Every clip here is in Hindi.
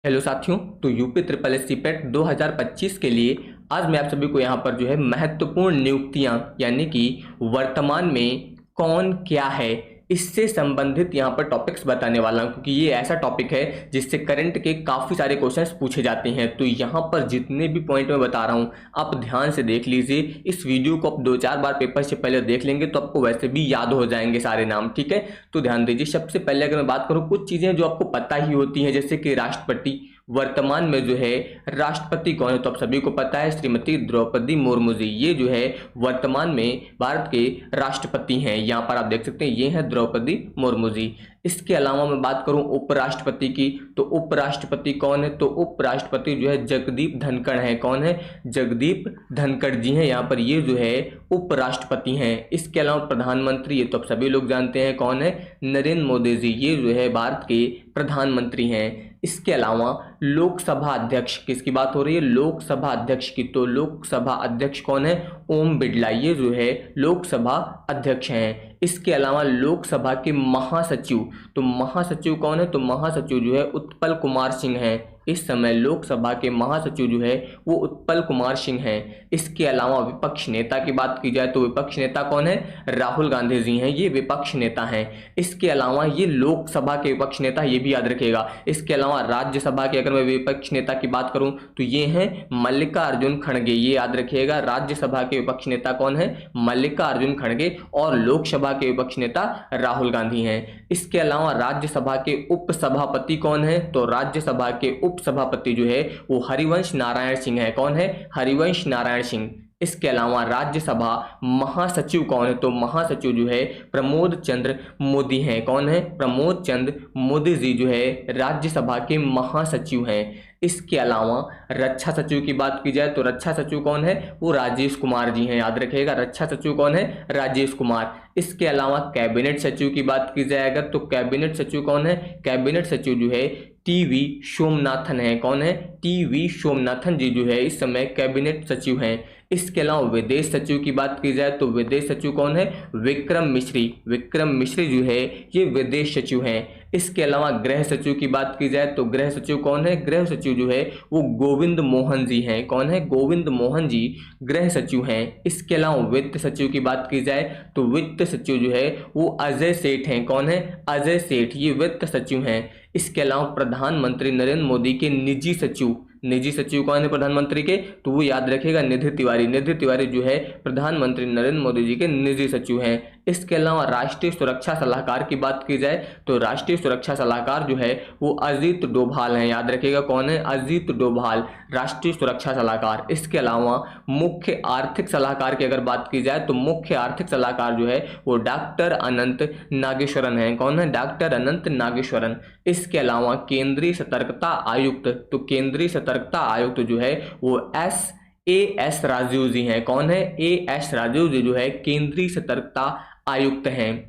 हेलो साथियों। तो यूपी ट्रिपल एस सी पेट 2025 के लिए आज मैं आप सभी को यहाँ पर जो है महत्वपूर्ण नियुक्तियां यानी कि वर्तमान में कौन क्या है इससे संबंधित यहाँ पर टॉपिक्स बताने वाला हूँ, क्योंकि ये ऐसा टॉपिक है जिससे करंट के काफ़ी सारे क्वेश्चंस पूछे जाते हैं। तो यहाँ पर जितने भी पॉइंट मैं बता रहा हूँ आप ध्यान से देख लीजिए। इस वीडियो को आप 2-4 बार पेपर से पहले देख लेंगे तो आपको वैसे भी याद हो जाएंगे सारे नाम, ठीक है। तो ध्यान दीजिए। सबसे पहले अगर मैं बात करूँ कुछ चीज़ें जो आपको पता ही होती हैं, जैसे कि राष्ट्रपति वर्तमान में जो है राष्ट्रपति कौन है, तो आप सभी को पता है श्रीमती द्रौपदी मुर्मू जी। ये जो है वर्तमान में भारत के राष्ट्रपति हैं। यहाँ पर आप देख सकते हैं ये हैं द्रौपदी मुर्मू जी। इसके अलावा मैं बात करूं उपराष्ट्रपति की, तो उपराष्ट्रपति कौन है, तो उपराष्ट्रपति जो है जगदीप धनखड़ है। कौन है? जगदीप धनखड़ जी हैं। यहाँ पर ये जो है उपराष्ट्रपति हैं। इसके अलावा प्रधानमंत्री, ये तो आप सभी लोग जानते हैं कौन है, नरेंद्र मोदी जी। ये जो है भारत के प्रधानमंत्री हैं। इसके अलावा लोकसभा अध्यक्ष, किसकी बात हो रही है? लोकसभा अध्यक्ष की। तो लोकसभा अध्यक्ष कौन है? ओम बिरला। ये जो है लोकसभा अध्यक्ष हैं। इसके अलावा लोकसभा के महासचिव, तो महासचिव कौन है? तो महासचिव जो है उत्पल कुमार सिंह हैं। इस समय लोकसभा के महासचिव जो है वो उत्पल कुमार सिंह हैं। इसके अलावा विपक्ष नेता की बात की जाए तो विपक्ष नेता कौन है? राहुल गांधी जी हैं। ये विपक्ष नेता हैं। इसके अलावा ये लोकसभा के विपक्ष नेता, ये भी याद रखिएगा। इसके अलावा राज्यसभा के अगर मैं विपक्ष नेता की बात करूं तो ये हैं मल्लिकार्जुन खड़गे। ये याद रखिएगा। राज्यसभा के विपक्ष नेता कौन है? मल्लिकार्जुन खड़गे। और लोकसभा के विपक्ष नेता राहुल गांधी हैं। इसके अलावा राज्यसभा के उपसभापति कौन है? तो राज्यसभा के उपसभापति जो है वो हरिवंश नारायण सिंह है। कौन है? हरिवंश नारायण सिंह। इसके अलावा राज्यसभा महासचिव कौन है? तो महासचिव जो है प्रमोद चंद्र मोदी हैं। कौन है? प्रमोद चंद्र मोदी जी जो है राज्यसभा के महासचिव हैं। इसके अलावा रक्षा सचिव की बात की जाए तो रक्षा सचिव कौन है? वो राजेश कुमार जी हैं। याद रखिएगा, रक्षा सचिव कौन है? राजेश कुमार। इसके अलावा कैबिनेट सचिव की बात की जाए अगर तो कैबिनेट सचिव कौन है? कैबिनेट सचिव जो है टीवी सोमनाथन है। कौन है? टीवी सोमनाथन जी जो है इस समय कैबिनेट सचिव हैं। इसके अलावा विदेश सचिव की बात की जाए तो विदेश सचिव कौन है? विक्रम मिश्री। विक्रम मिश्री जो है ये विदेश सचिव हैं। इसके अलावा गृह सचिव की बात की जाए तो गृह सचिव कौन है? गृह सचिव जो है वो गोविंद मोहन जी हैं। कौन है? गोविंद मोहन जी गृह सचिव हैं। इसके अलावा वित्त सचिव की बात की जाए तो वित्त सचिव जो है वो अजय सेठ हैं। कौन है? अजय सेठ। ये वित्त सचिव हैं। इसके अलावा प्रधानमंत्री नरेंद्र मोदी के निजी सचिव, निजी सचिव कौन है प्रधानमंत्री के? तो वो याद रखिएगा निधि तिवारी। निधि तिवारी जो है प्रधानमंत्री नरेंद्र मोदी जी के निजी सचिव हैं। इसके अलावा राष्ट्रीय सुरक्षा सलाहकार की बात की जाए तो राष्ट्रीय सुरक्षा सलाहकार जो है वो अजीत डोभाल हैं। याद रखिएगा कौन है? अजीत डोभाल राष्ट्रीय सुरक्षा सलाहकार। इसके अलावा मुख्य आर्थिक सलाहकार की अगर बात की जाए तो मुख्य आर्थिक सलाहकार जो है वो डॉक्टर अनंत नागेश्वरन हैं। कौन है? डॉक्टर अनंत नागेश्वरन। इसके अलावा केंद्रीय सतर्कता आयुक्त, तो केंद्रीय सतर्कता आयुक्त जो है वो एस राजीव जी हैं। कौन है? एस राजीव जी जो है केंद्रीय सतर्कता आयुक्त हैं।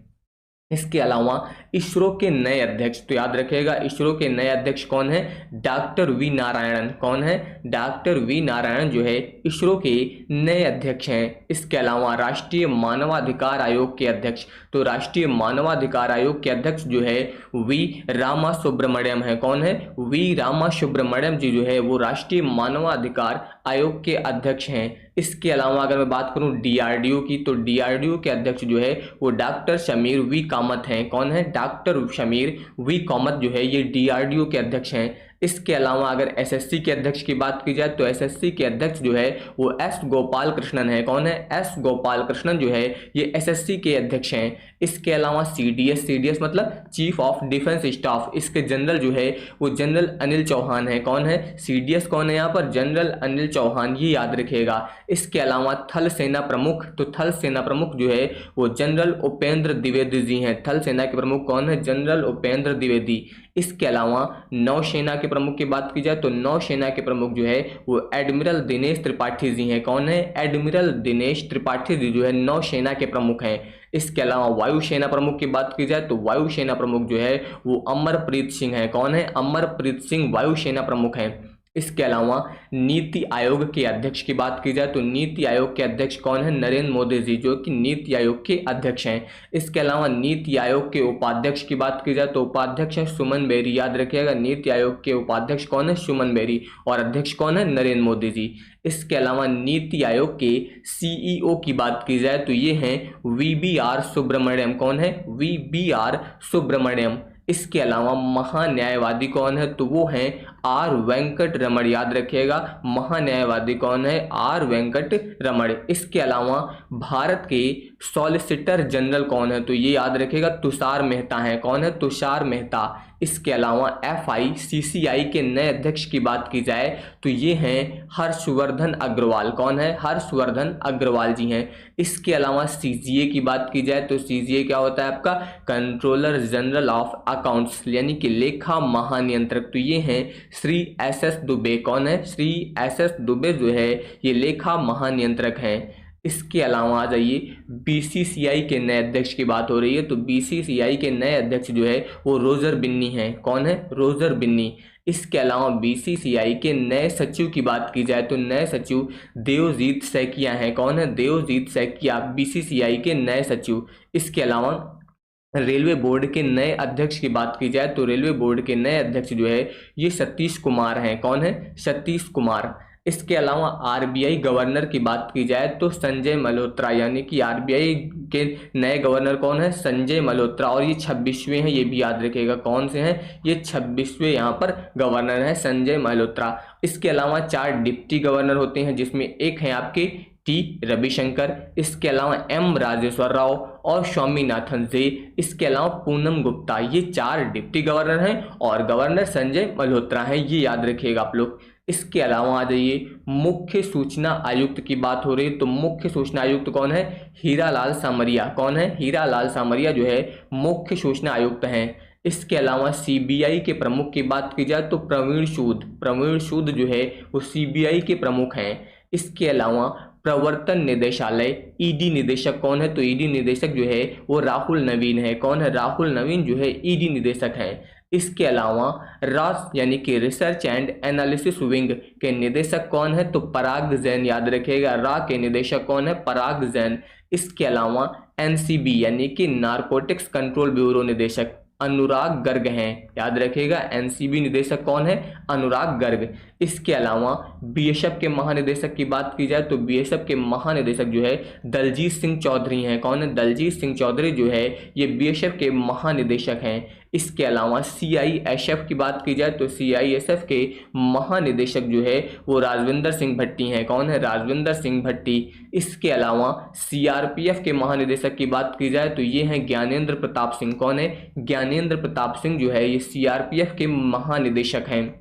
इसके अलावा इसरो के नए अध्यक्ष, तो याद रखिएगा इसरो के नए अध्यक्ष कौन है? Doctor V Narayanan. कौन है? डॉक्टर वी नारायणन जो है इसरो के नए अध्यक्ष हैं। इसके अलावा राष्ट्रीय मानवाधिकार आयोग के अध्यक्ष, तो राष्ट्रीय मानवाधिकार आयोग के अध्यक्ष जो है वी रामा सुब्रमण्यम है। कौन है? वी रामा सुब्रमण्यम जी जो है वो राष्ट्रीय मानवाधिकार आयोग के अध्यक्ष हैं। इसके अलावा अगर मैं बात करूं डीआरडीओ की, तो डीआरडीओ के अध्यक्ष जो है वो डॉक्टर शमीर वी कामत हैं। कौन है? डॉक्टर शमीर वी कामत जो है ये डीआरडीओ के अध्यक्ष हैं। इसके अलावा अगर एसएससी के अध्यक्ष की बात की जाए तो एसएससी के अध्यक्ष जो है वो एस गोपाल कृष्णन है। कौन है? एस गोपाल कृष्णन जो है ये एसएससी के अध्यक्ष हैं। इसके अलावा सीडीएस, सीडीएस मतलब चीफ ऑफ डिफेंस स्टाफ, इसके जनरल जो है वो जनरल अनिल चौहान है। कौन है? सीडीएस कौन है यहाँ पर? जनरल अनिल चौहान। ये याद रखिएगा। इसके अलावा थल सेना प्रमुख, तो थल सेना प्रमुख जो है वो जनरल उपेंद्र द्विवेदी जी हैं। थल सेना के प्रमुख कौन है? जनरल उपेंद्र द्विवेदी। इसके अलावा नौसेना के प्रमुख की बात की जाए तो नौसेना के प्रमुख जो है वो एडमिरल दिनेश त्रिपाठी जी हैं। कौन है? एडमिरल दिनेश त्रिपाठी जी जो है नौसेना के प्रमुख हैं। इसके अलावा वायुसेना प्रमुख की बात की जाए तो वायुसेना प्रमुख जो है वो अमरप्रीत सिंह है। कौन है? अमरप्रीत सिंह वायुसेना प्रमुख हैं। इसके अलावा नीति आयोग के अध्यक्ष की बात की जाए तो नीति आयोग के अध्यक्ष कौन है? नरेंद्र मोदी जी, जो कि नीति आयोग के अध्यक्ष हैं। इसके अलावा नीति आयोग के उपाध्यक्ष की बात की जाए तो उपाध्यक्ष है सुमन बेरी। याद रखिएगा, नीति आयोग के उपाध्यक्ष कौन है? सुमन बेरी। और अध्यक्ष कौन है? नरेंद्र मोदी जी। इसके अलावा नीति आयोग के सीईओ की बात की जाए तो ये हैं VBR सुब्रमण्यम। कौन है? VBR सुब्रमण्यम। इसके अलावा महान्यायवादी कौन है? तो वो हैं R वेंकट रमण। याद रखिएगा, महान्यायवादी कौन है? R वेंकट रमण। इसके अलावा भारत के सॉलिसिटर जनरल कौन है? तो ये याद रखिएगा, तुषार मेहता हैं। कौन है? तुषार मेहता। इसके अलावा FICCI के नए अध्यक्ष की बात की जाए तो ये हैं हर्षवर्धन अग्रवाल। कौन है? हर्षवर्धन अग्रवाल जी हैं। इसके अलावा CGA की बात की जाए तो CGA क्या होता है आपका? कंट्रोलर जनरल ऑफ अकाउंट्स, यानी कि लेखा महानियंत्रक। तो ये हैं श्री SS दुबे। कौन है? श्री SS दुबे जो है ये लेखा महानियंत्रक हैं। इसके अलावा आ जाइए BCCI के नए अध्यक्ष की बात हो रही है तो BCCI के नए अध्यक्ष जो है वो रोजर बिन्नी हैं। कौन है? रोजर बिन्नी। इसके अलावा BCCI के नए सचिव की बात की जाए तो नए सचिव देवजीत सैकिया हैं। कौन है? देवजीत सैकिया, BCCI के नए सचिव। इसके अलावा रेलवे बोर्ड के नए अध्यक्ष की बात की जाए तो रेलवे बोर्ड के नए अध्यक्ष जो है ये सतीश कुमार हैं। कौन है? सतीश कुमार। इसके अलावा RBI गवर्नर की बात की जाए तो संजय मल्होत्रा, यानी कि RBI के नए गवर्नर कौन है? संजय मल्होत्रा। और ये 26वें हैं, ये भी याद रखिएगा। कौन से हैं? ये 26वें यहाँ पर गवर्नर हैं, संजय मल्होत्रा। इसके अलावा 4 डिप्टी गवर्नर होते हैं, जिसमें एक है आपके T रविशंकर। इसके अलावा M राजेश्वर राव और स्वामीनाथन जे। इसके अलावा पूनम गुप्ता। ये 4 डिप्टी गवर्नर हैं और गवर्नर संजय मल्होत्रा हैं, ये याद रखिएगा आप लोग। इसके अलावा आ जाइए मुख्य सूचना आयुक्त की बात हो रही है तो मुख्य सूचना आयुक्त कौन है? हीरालाल सामरिया। कौन है? हीरालाल सामरिया जो है मुख्य सूचना आयुक्त हैं। इसके अलावा CBI के प्रमुख की बात की जाए तो प्रवीण सूद। प्रवीण सूद जो है वो CBI के प्रमुख हैं। इसके अलावा प्रवर्तन निदेशालय ED निदेशक कौन है? तो ED निदेशक जो है वो राहुल नवीन है। कौन है? राहुल नवीन जो है ED निदेशक हैं। इसके अलावा रास यानी कि रिसर्च एंड एनालिसिस विंग के निदेशक कौन है? तो पराग जैन। याद रखिएगा, रा के निदेशक कौन है? पराग जैन। इसके अलावा NCB यानी कि नारकोटिक्स कंट्रोल ब्यूरो निदेशक अनुराग गर्ग हैं। याद रखिएगा, NCB निदेशक कौन है? अनुराग गर्ग। इसके अलावा BSF के महानिदेशक की बात की जाए तो BSF के महानिदेशक जो है दलजीत सिंह चौधरी हैं। कौन है? दलजीत सिंह चौधरी जो है ये BSF के महानिदेशक हैं। इसके अलावा CISF की बात की जाए तो CISF के महानिदेशक जो है वो राजविंदर सिंह भट्टी हैं। कौन है? राजविंदर सिंह भट्टी। इसके अलावा CRPF के महानिदेशक की बात की जाए तो ये हैं ज्ञानेंद्र प्रताप सिंह। कौन है? ज्ञानेंद्र प्रताप सिंह जो है ये CRPF के महानिदेशक हैं।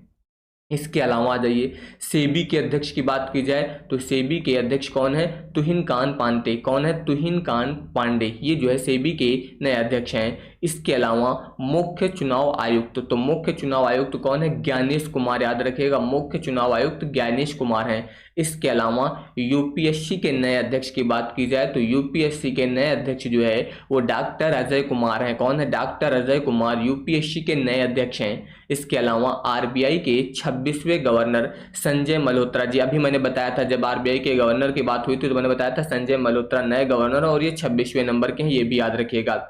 इसके अलावा आ जाइए सेबी के अध्यक्ष की बात की जाए तो सेबी के अध्यक्ष कौन है? तुहिन कांत पांडे। कौन है? तुहिन कांत पांडे। ये जो है सेबी के नए अध्यक्ष हैं। इसके अलावा मुख्य चुनाव आयुक्त, तो मुख्य चुनाव आयुक्त कौन है? ज्ञानेश कुमार। याद रखिएगा, मुख्य चुनाव आयुक्त ज्ञानेश कुमार हैं। इसके अलावा UPSC के नए अध्यक्ष की बात की जाए तो UPSC के नए अध्यक्ष जो है वो डॉक्टर अजय कुमार हैं। कौन है? डॉक्टर अजय कुमार UPSC के नए अध्यक्ष हैं। इसके अलावा RBI के 26वें गवर्नर संजय मल्होत्रा जी। अभी मैंने बताया था, जब RBI के गवर्नर की बात हुई थी तो मैंने बताया था संजय मल्होत्रा नए गवर्नर और ये 26वें नंबर के हैं, ये भी याद रखिएगा।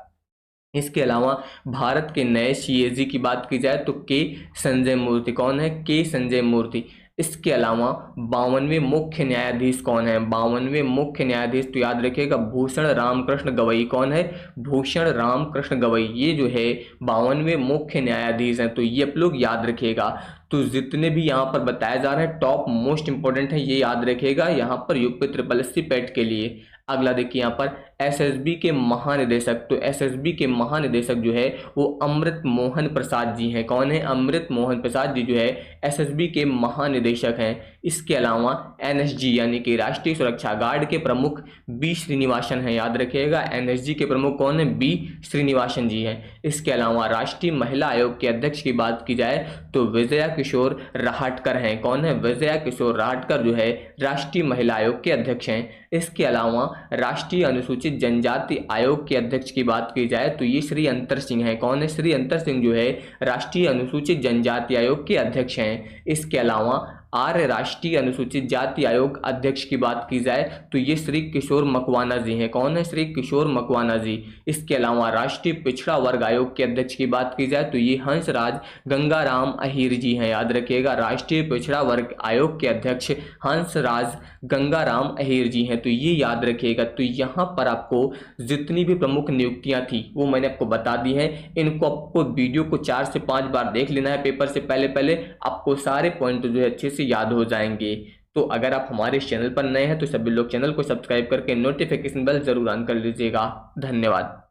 इसके अलावा भारत के नए CAG की बात की जाए तो K संजय मूर्ति। कौन है? K संजय मूर्ति। इसके अलावा 52वें मुख्य न्यायाधीश कौन है? 52वें मुख्य न्यायाधीश तो याद रखिएगा भूषण रामकृष्ण गवई। कौन है? भूषण रामकृष्ण गवई। ये जो है 52वें मुख्य न्यायाधीश हैं, तो ये आप लोग याद रखिएगा। तो जितने भी यहाँ पर बताए जा रहे हैं टॉप मोस्ट इंपॉर्टेंट है, ये याद रखिएगा यहाँ पर यूपी SSSC पेट के लिए। अगला देखिए यहाँ पर SSB के महानिदेशक, तो SSB के महानिदेशक जो है वो अमृत मोहन प्रसाद जी हैं। कौन है? अमृत मोहन प्रसाद जी जो है SSB के महानिदेशक हैं। इसके अलावा NSG यानी कि राष्ट्रीय सुरक्षा गार्ड के प्रमुख B श्रीनिवासन हैं। याद रखिएगा, NSG के प्रमुख कौन है? B श्रीनिवासन जी हैं। इसके अलावा राष्ट्रीय महिला आयोग के अध्यक्ष की बात की जाए तो विजया किशोर राहटकर हैं। कौन है? विजया किशोर राहटकर जो है राष्ट्रीय महिला आयोग के अध्यक्ष हैं। इसके अलावा राष्ट्रीय अनुसूचित अनुसूचित जनजाति आयोग के अध्यक्ष की बात की जाए तो ये श्री अंतर सिंह है। कौन है? श्री अंतर सिंह जो है राष्ट्रीय अनुसूचित जनजाति आयोग के अध्यक्ष हैं। इसके अलावा आर्य राष्ट्रीय अनुसूचित जाति आयोग अध्यक्ष की बात की जाए तो ये श्री किशोर मकवाना जी हैं। कौन है? श्री किशोर मकवाना जी। इसके अलावा राष्ट्रीय पिछड़ा वर्ग आयोग के अध्यक्ष की बात की जाए तो ये हंसराज गंगाराम अहीर जी हैं। याद रखिएगा, राष्ट्रीय पिछड़ा वर्ग आयोग के अध्यक्ष हंसराज गंगाराम अहीर जी हैं, तो ये याद रखिएगा। तो यहाँ पर आपको जितनी भी प्रमुख नियुक्तियां थी वो मैंने आपको बता दी हैं। इनको आपको वीडियो को 4 से 5 बार देख लेना है पेपर से पहले आपको सारे पॉइंट जो है अच्छे से याद हो जाएंगे। तो अगर आप हमारे चैनल पर नए हैं तो सभी लोग चैनल को सब्सक्राइब करके नोटिफिकेशन बेल जरूर ऑन कर लीजिएगा। धन्यवाद।